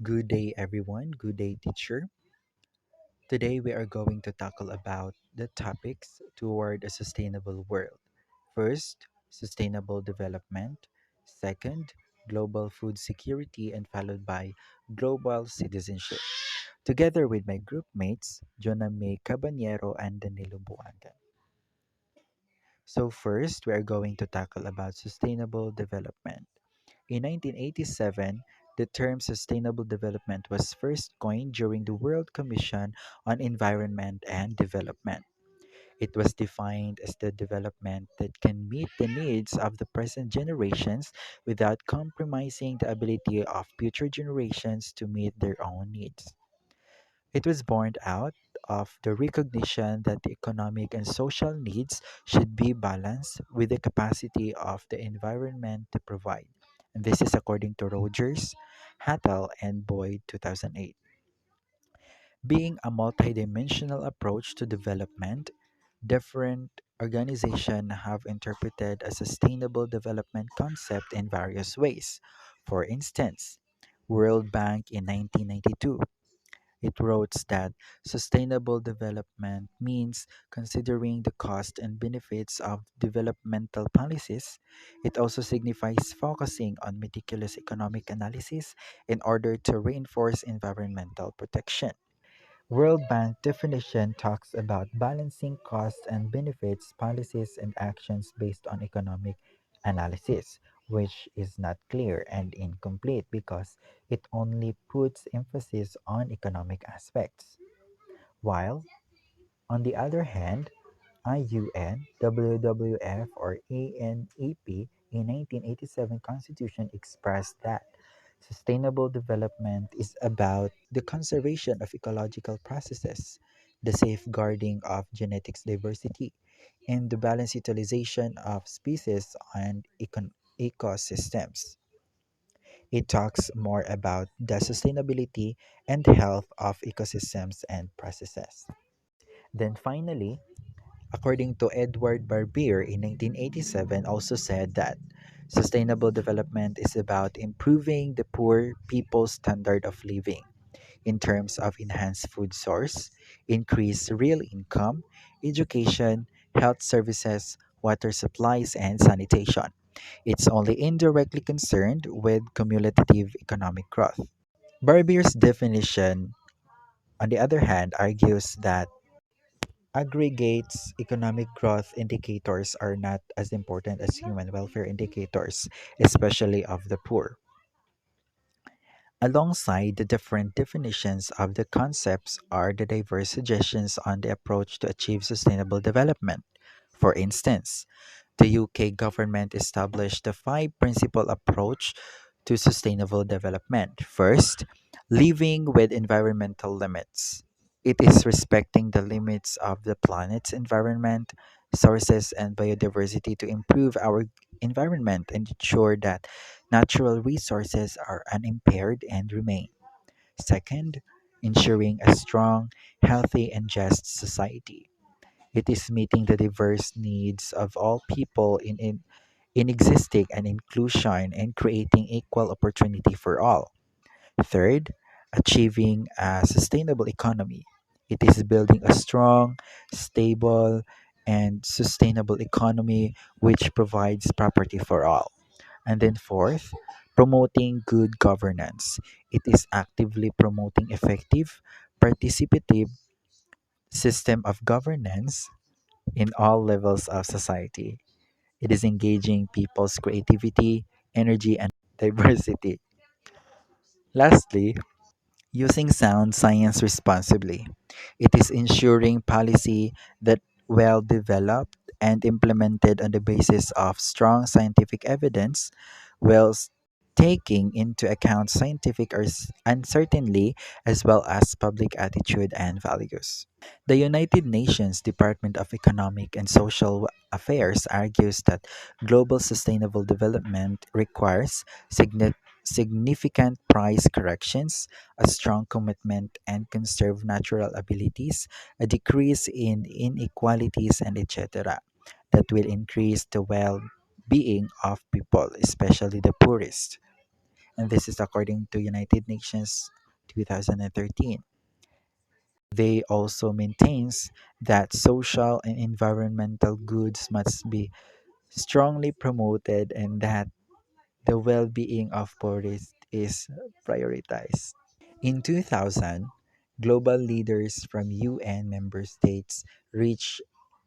Good day, everyone. Good day, teacher. Today we are going to tackle about the topics toward a sustainable world. First, sustainable development. Second, global food security, and followed by global citizenship. Together with my group mates, Jonah May Caballero and Danilo Buanga. So first, we are going to tackle about sustainable development. In 1987, the term sustainable development was first coined during the World Commission on Environment and Development. It was defined as the development that can meet the needs of the present generations without compromising the ability of future generations to meet their own needs. It was born out of the recognition that the economic and social needs should be balanced with the capacity of the environment to provide. And this is according to Rogers, Hattel, and Boyd 2008. Being a multidimensional approach to development, different organizations have interpreted a sustainable development concept in various ways. For instance, World Bank in 1992 it wrote that sustainable development means considering the cost and benefits of developmental policies. It also signifies focusing on meticulous economic analysis in order to reinforce environmental protection. World Bank definition talks about balancing costs and benefits, policies, and actions based on economic analysis, which is not clear and incomplete because it only puts emphasis on economic aspects. While, on the other hand, IUN, WWF, or ANEP in 1987 Constitution expressed that sustainable development is about the conservation of ecological processes, the safeguarding of genetics diversity, and the balanced utilization of species and ecosystems. It talks more about the sustainability and health of ecosystems and processes. Then finally, according to Edward Barbier in 1987, also said that sustainable development is about improving the poor people's standard of living in terms of enhanced food source, increased real income, education, health services, water supplies, and sanitation. It's only indirectly concerned with cumulative economic growth. Barbier's definition, on the other hand, argues that aggregates economic growth indicators are not as important as human welfare indicators, especially of the poor. Alongside the different definitions of the concepts are the diverse suggestions on the approach to achieve sustainable development. For instance, the UK government established the five principle approach to sustainable development. First, living with environmental limits. It is respecting the limits of the planet's environment, sources, and biodiversity to improve our environment and ensure that natural resources are unimpaired and remain. Second, ensuring a strong, healthy, and just society. It is meeting the diverse needs of all people in existing and inclusion and creating equal opportunity for all. Third, achieving a sustainable economy. It is building a strong, stable, and sustainable economy which provides property for all. And then fourth, promoting good governance. It is actively promoting effective, participative system of governance in all levels of society. It is engaging people's creativity, energy, and diversity. Lastly, using sound science responsibly. It is ensuring policy that well developed and implemented on the basis of strong scientific evidence whilst taking into account scientific uncertainty as well as public attitude and values. The United Nations Department of Economic and Social Affairs argues that global sustainable development requires significant price corrections, a strong commitment and conserve natural abilities, a decrease in inequalities, and etc. that will increase the well being of people, especially the poorest. and this is according to United Nations 2013. They also maintains that social and environmental goods must be strongly promoted and that the well-being of forests is prioritized. In 2000, global leaders from UN member states reached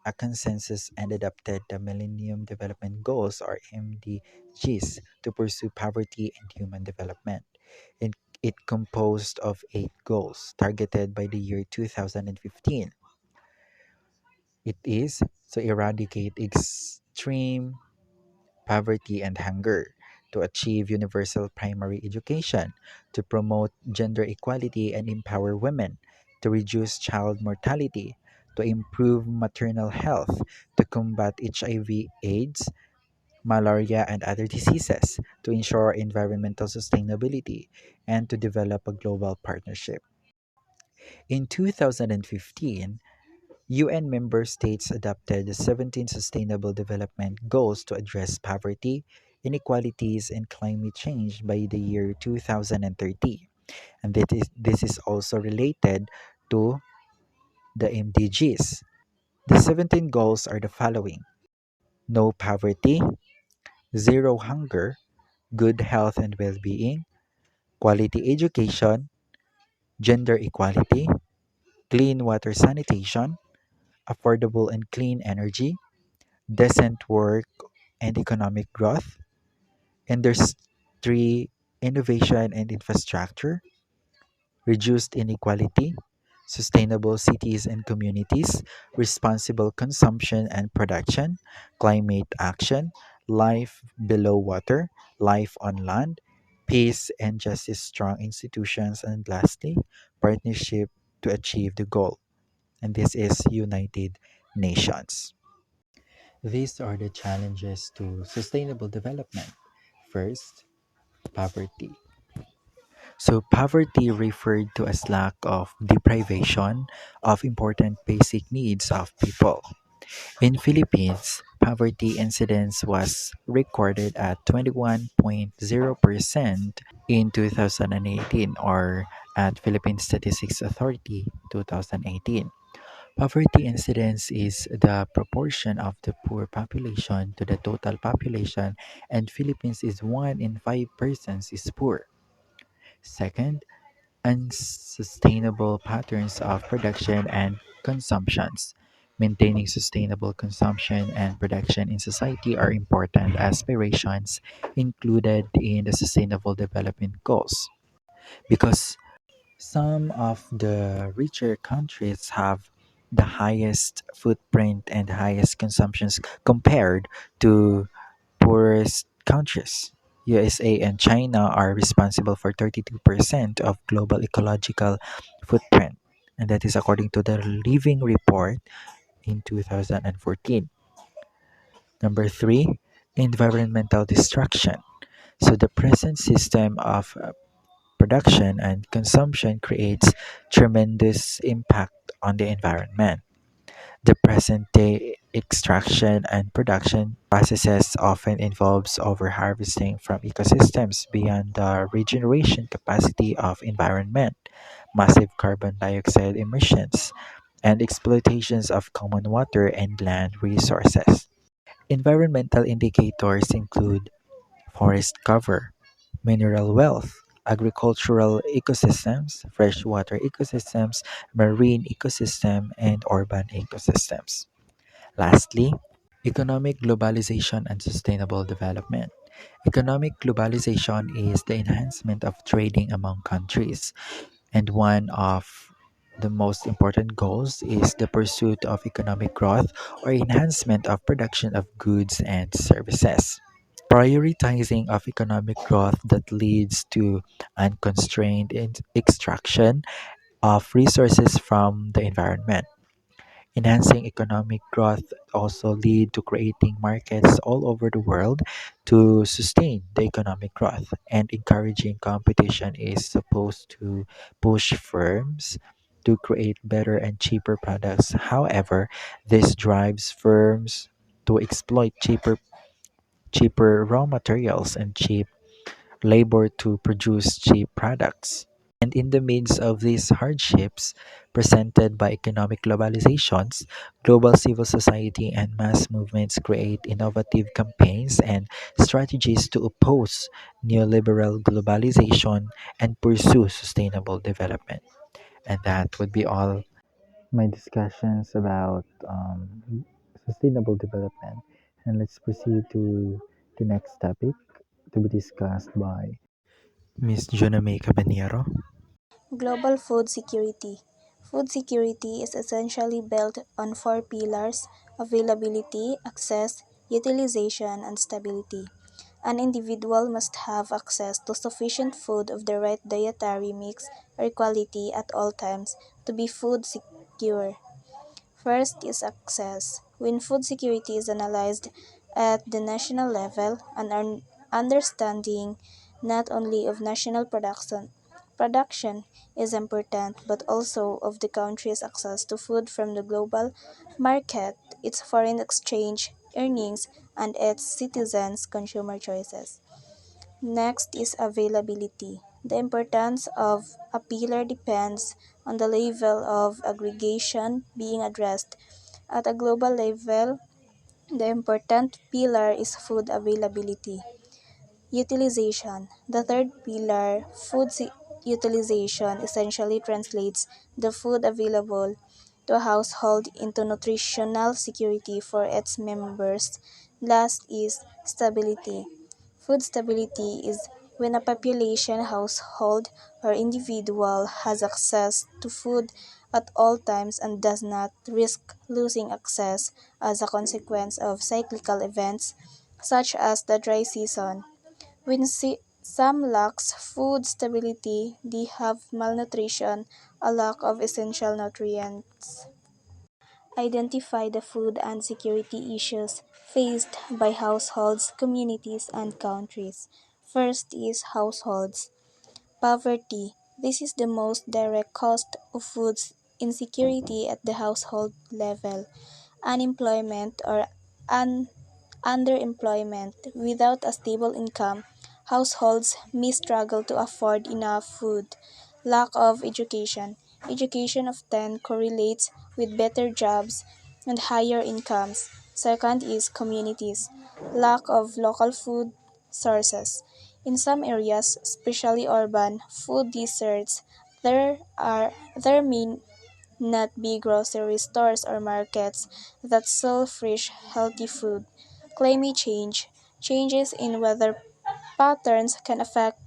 a consensus and adopted the Millennium Development Goals or MDGs to pursue poverty and human development. It, it composed of 8 goals targeted by the year 2015. It is to eradicate extreme poverty and hunger, to achieve universal primary education, to promote gender equality and empower women, to reduce child mortality, to improve maternal health, to combat HIV, AIDS, malaria, and other diseases, to ensure environmental sustainability, and to develop a global partnership. In 2015, UN member states adopted the 17 Sustainable Development Goals to address poverty, inequalities, and climate change by the year 2030. And this is also related to the MDGs. The 17 goals are the following: no poverty, zero hunger, good health and well being, quality education, gender equality, clean water sanitation, affordable and clean energy, decent work and economic growth, industry, innovation and infrastructure, reduced inequality, sustainable cities and communities, responsible consumption and production, climate action, life below water, life on land, peace and justice, strong institutions, and lastly, partnership to achieve the goal. And this is United Nations. These are the challenges to sustainable development. First, poverty. So, poverty referred to as lack of deprivation of important basic needs of people. In Philippines, poverty incidence was recorded at 21.0% in 2018 or at Philippine Statistics Authority 2018. Poverty incidence is the proportion of the poor population to the total population, and Philippines is 1 in 5 persons is poor. Second, unsustainable patterns of production and consumptions. Maintaining sustainable consumption and production in society are important aspirations included in the Sustainable Development Goals because some of the richer countries have the highest footprint and highest consumptions compared to poorest countries. USA and China are responsible for 32% of global ecological footprint, and that is according to the Living Report in 2014. Number three, environmental destruction. So the present system of production and consumption creates tremendous impact on the environment. The present-day extraction and production processes often involves over-harvesting from ecosystems beyond the regeneration capacity of environment, massive carbon dioxide emissions, and exploitations of common water and land resources. Environmental indicators include forest cover, mineral wealth, agricultural ecosystems, freshwater ecosystems, marine ecosystem, and urban ecosystems. Lastly, economic globalization and sustainable development. Economic globalization is the enhancement of trading among countries, and one of the most important goals is the pursuit of economic growth or enhancement of production of goods and services. Prioritizing of economic growth that leads to unconstrained extraction of resources from the environment. Enhancing economic growth also lead to creating markets all over the world to sustain the economic growth, and encouraging competition is supposed to push firms to create better and cheaper products. However, this drives firms to exploit cheaper raw materials and cheap labor to produce cheap products. And in the midst of these hardships presented by economic globalizations, global civil society and mass movements create innovative campaigns and strategies to oppose neoliberal globalization and pursue sustainable development. And that would be all my discussions about sustainable development. And let's proceed to the next topic to be discussed by Miss Juname Cabanero. Global food security. Food security is essentially built on four pillars: availability, access, utilization, and stability. An individual must have access to sufficient food of the right dietary mix or quality at all times to be food secure. First is access. When food security is analyzed at the national level, an understanding not only of national production is important, but also of the country's access to food from the global market, its foreign exchange earnings, and its citizens' consumer choices. Next is availability. The importance of a pillar depends on the level of aggregation being addressed. At a global level, the important pillar is food availability. Utilization. The third pillar, utilization, essentially translates the food available to a household into nutritional security for its members. Last is stability. Food stability is when a population, household, or individual has access to food at all times and does not risk losing access as a consequence of cyclical events such as the dry season. When some lacks food stability, they have malnutrition, a lack of essential nutrients. Identify the food and security issues faced by households, communities, and countries. First is households. Poverty. This is the most direct cost of food insecurity at the household level. Unemployment or un- underemployment. Without a stable income, households may struggle to afford enough food. Lack of education. Education often correlates with better jobs and higher incomes. Second is communities. Lack of local food sources. In some areas, especially urban, food deserts, there may not be grocery stores or markets that sell fresh, healthy food. Climate change. Changes in weather patterns can affect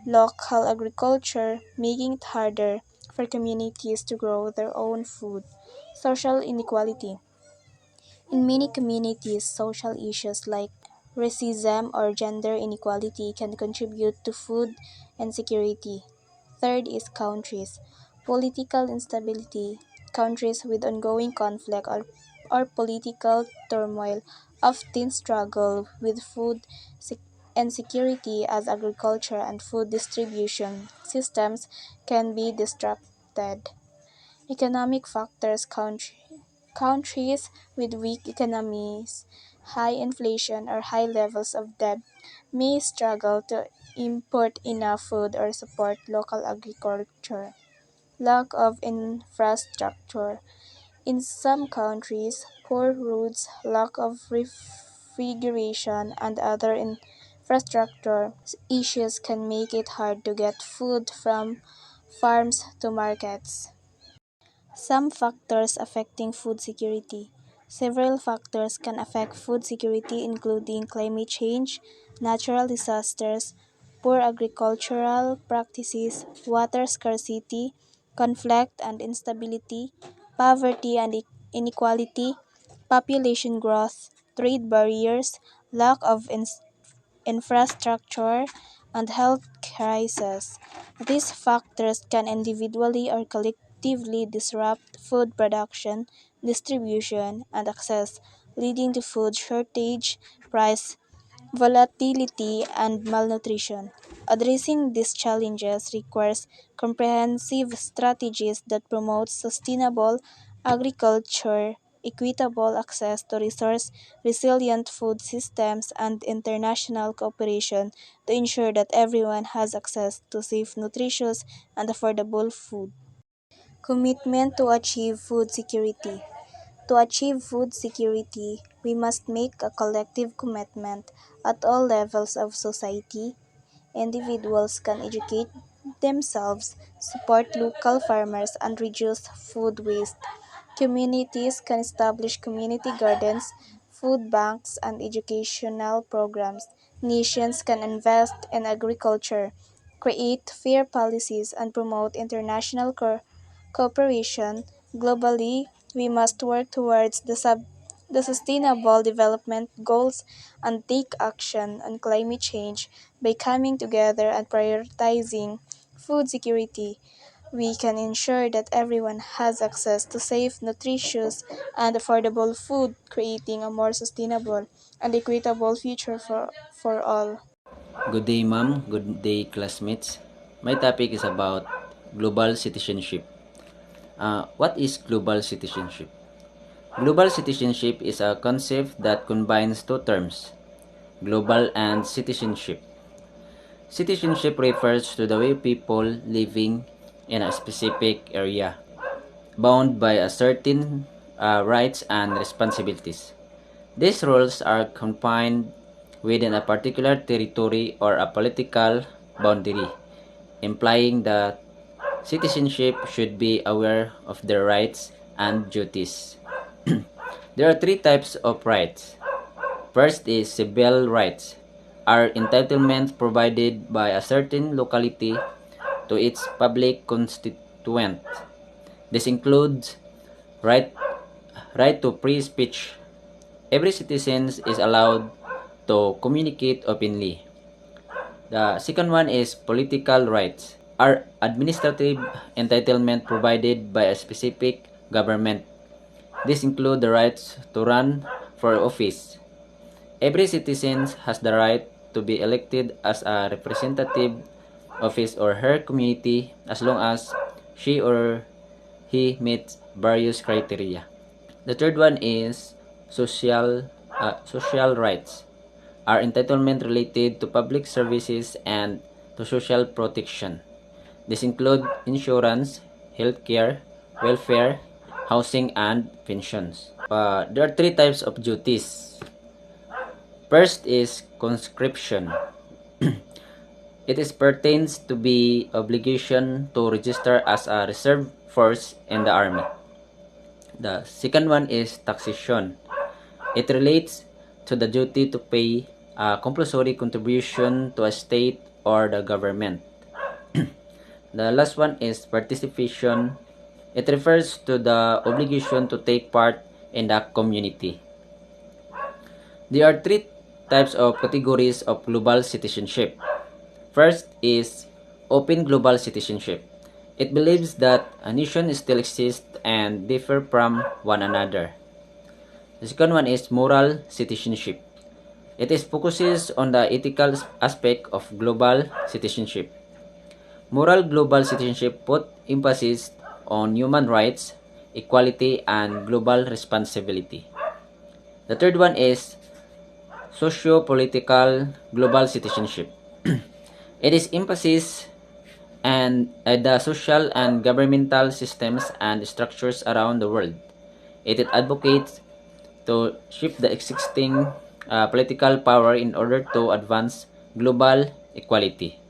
local agriculture, making it harder for communities to grow their own food. Social inequality. In many communities, social issues like racism or gender inequality can contribute to food insecurity. Third is countries. Political instability. Countries with ongoing conflict or political turmoil often struggle with food insecurity as agriculture and food distribution systems can be disrupted. Economic factors. Countries with weak economies, high inflation, or high levels of debt may struggle to import enough food or support local agriculture. Lack of infrastructure. In some countries, poor roads, lack of refrigeration, and other infrastructure issues can make it hard to get food from farms to markets. Some factors affecting food security. Several factors can affect food security, including climate change, natural disasters, poor agricultural practices, water scarcity, conflict and instability, poverty and inequality, population growth, trade barriers, lack of infrastructure, and health crises. These factors can individually or collectively disrupt food production, distribution, and access, leading to food shortage, price volatility, and malnutrition. Addressing these challenges requires comprehensive strategies that promote sustainable agriculture, equitable access to resource resilient food systems, and international cooperation to ensure that everyone has access to safe, nutritious, and affordable food. Commitment to achieve food security. To achieve food security, we must make a collective commitment at all levels of society. Individuals can educate themselves, support local farmers, and reduce food waste. Communities can establish community gardens, food banks, and educational programs. Nations can invest in agriculture, create fair policies, and promote international cooperation. Globally, we must work towards the Sustainable Development Goals and take action on climate change by coming together and prioritizing food security. We can ensure that everyone has access to safe, nutritious, and affordable food, creating a more sustainable and equitable future for all. Good day, ma'am. Good day, classmates. My topic is about global citizenship. What is global citizenship? Global citizenship is a concept that combines two terms, global and citizenship. Citizenship refers to the way people living in a specific area, bound by a certain rights and responsibilities. These rules are confined within a particular territory or a political boundary, implying that citizenship should be aware of their rights and duties. There are three types of rights. First is civil rights, are entitlements provided by a certain locality to its public constituent. This includes right right to free speech. Every citizen is allowed to communicate openly. The second one is political rights, are administrative entitlement provided by a specific government. This include the rights to run for office. Every citizen has the right to be elected as a representative of his or her community as long as she or he meets various criteria. The third one is social rights, are entitlement related to public services and to social protection. This include insurance, healthcare, welfare, housing, and pensions. There are three types of duties. First is conscription. It is pertains to be obligation to register as a reserve force in the army. The second one is taxation. It relates to the duty to pay a compulsory contribution to a state or the government. The last one is participation. It refers to the obligation to take part in the community. There are three types of categories of global citizenship. First is open global citizenship. It believes that a nation still exists and differ from one another. The second one is moral citizenship. It is focuses on the ethical aspect of global citizenship. Moral global citizenship put emphasis on human rights, equality, and global responsibility. The third one is socio-political global citizenship. It is emphasis and the social and governmental systems and structures around the world. It advocates to shift the existing political power in order to advance global equality.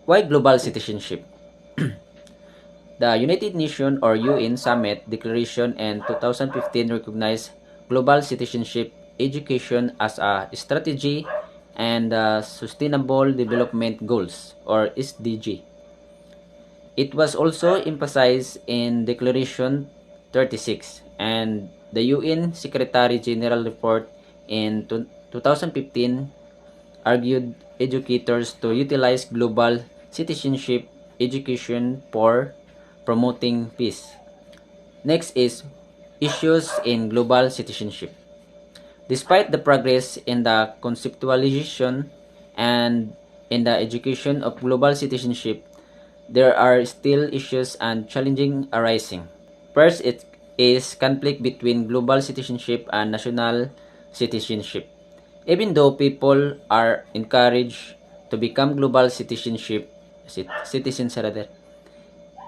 Why global citizenship? The United Nations or UN Summit Declaration in 2015 recognized global citizenship education as a strategy and Sustainable Development Goals or SDG. It was also emphasized in Declaration 36 and the UN Secretary General report in 2015 argued educators to utilize global citizenship education for promoting peace. Next is issues in global citizenship. Despite the progress in the conceptualization and in the education of global citizenship, there are still issues and challenges arising. First, is conflict between global citizenship and national citizenship. Even though people are encouraged to become global citizens rather,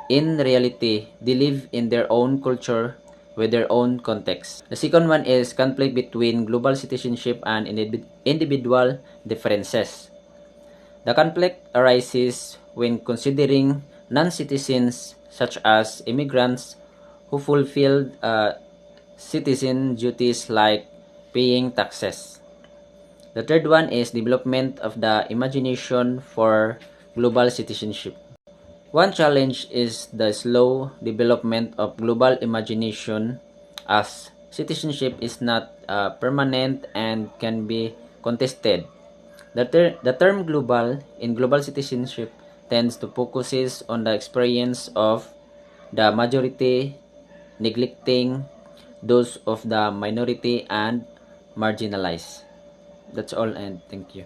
in reality, they live in their own culture with their own context. The second one is conflict between global citizenship and individual differences. The conflict arises when considering non-citizens such as immigrants who fulfill citizen duties like paying taxes. The third one is development of the imagination for global citizenship. One challenge is the slow development of global imagination as citizenship is not permanent and can be contested. The term global in global citizenship tends to focuses on the experience of the majority, neglecting those of the minority and marginalized. That's all and thank you.